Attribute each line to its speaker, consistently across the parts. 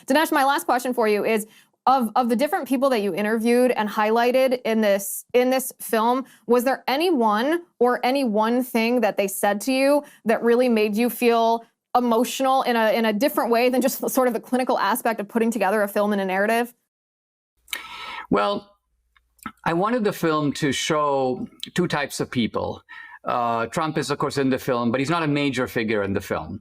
Speaker 1: Dinesh, my last question for you is, of the different people that you interviewed and highlighted in this film, was there anyone or any one thing that they said to you that really made you feel emotional in a different way than just sort of the clinical aspect of putting together a film and a narrative?
Speaker 2: Well, I wanted the film to show two types of people. Trump is, of course, in the film, but he's not a major figure in the film.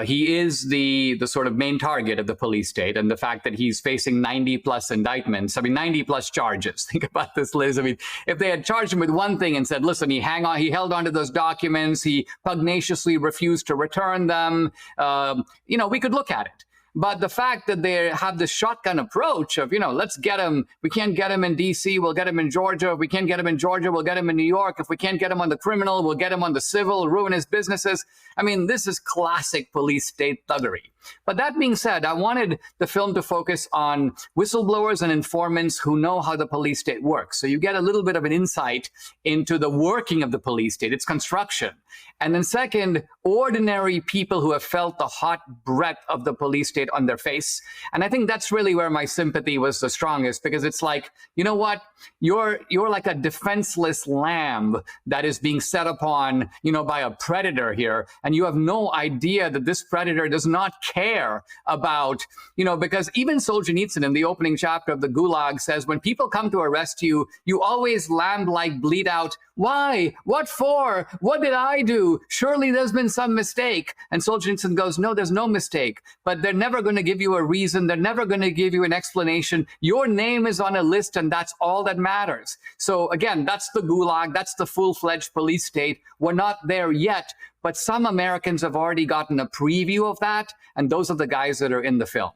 Speaker 2: He is the sort of main target of the police state, and the fact that he's facing 90 plus indictments, 90 plus charges. Think about this, Liz. If they had charged him with one thing and said, listen, he held on to those documents, he pugnaciously refused to return them, we could look at it. But the fact that they have this shotgun approach of, let's get him. We can't get him in D.C., we'll get him in Georgia. If we can't get him in Georgia, we'll get him in New York. If we can't get him on the criminal, we'll get him on the civil, ruin his businesses. This is classic police state thuggery. But that being said, I wanted the film to focus on whistleblowers and informants who know how the police state works. So you get a little bit of an insight into the working of the police state, its construction. And then second, ordinary people who have felt the hot breath of the police state on their face. And I think that's really where my sympathy was the strongest, because it's like, you know what? You're like a defenseless lamb that is being set upon, by a predator here. And you have no idea that this predator does not care about, because even Solzhenitsyn in the opening chapter of the Gulag says, when people come to arrest you, you always lamb-like bleat out, why? What for? What did I do? Surely there's been some mistake. And Solzhenitsyn goes, no, there's no mistake. But they're never going to give you a reason. They're never going to give you an explanation. Your name is on a list, and that's all that matters. So again, that's the Gulag. That's the full-fledged police state. We're not there yet, but some Americans have already gotten a preview of that, and those are the guys that are in the film.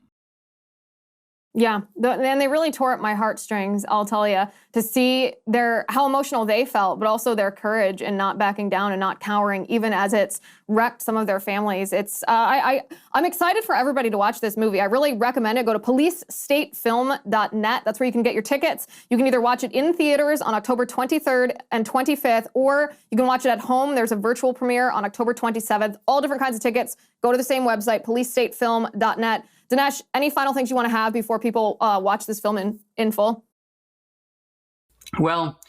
Speaker 1: Yeah, and they really tore at my heartstrings, I'll tell you, to see how emotional they felt, but also their courage in not backing down and not cowering, even as it's wrecked some of their families. It's I'm excited for everybody to watch this movie. I really recommend it. Go to policestatefilm.net. That's where you can get your tickets. You can either watch it in theaters on October 23rd and 25th, or you can watch it at home. There's a virtual premiere on October 27th. All different kinds of tickets. Go to the same website, policestatefilm.net. Dinesh, any final things you want to have before people watch this film in full?
Speaker 2: Well,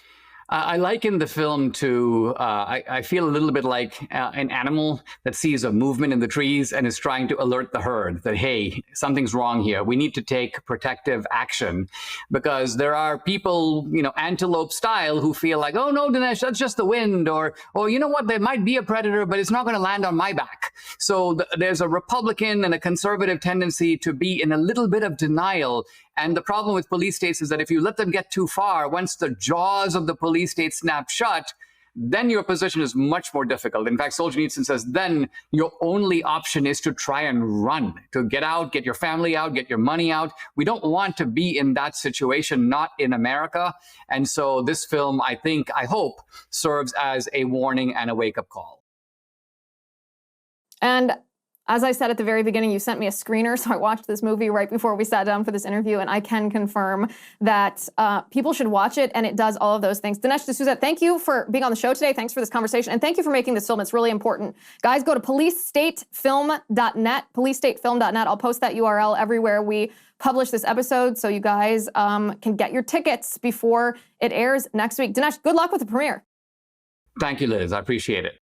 Speaker 2: I liken the film to, I feel a little bit like an animal that sees a movement in the trees and is trying to alert the herd that, hey, something's wrong here. We need to take protective action, because there are people, antelope style, who feel like, oh, no, Dinesh, that's just the wind. Or you know what, there might be a predator, but it's not going to land on my back. So there's a Republican and a conservative tendency to be in a little bit of denial. And the problem with police states is that if you let them get too far, once the jaws of the police state snap shut, then your position is much more difficult. In fact, Solzhenitsyn says then your only option is to try and run, to get out, get your family out, get your money out. We don't want to be in that situation, not in America. And so this film, I hope, serves as a warning and a wake-up call.
Speaker 1: And as I said at the very beginning, you sent me a screener, so I watched this movie right before we sat down for this interview, and I can confirm that people should watch it, and it does all of those things. Dinesh D'Souza, thank you for being on the show today. Thanks for this conversation, and thank you for making this film. It's really important. Guys, go to policestatefilm.net, policestatefilm.net. I'll post that URL everywhere we publish this episode, so you guys can get your tickets before it airs next week. Dinesh, good luck with the premiere.
Speaker 2: Thank you, Liz. I appreciate it.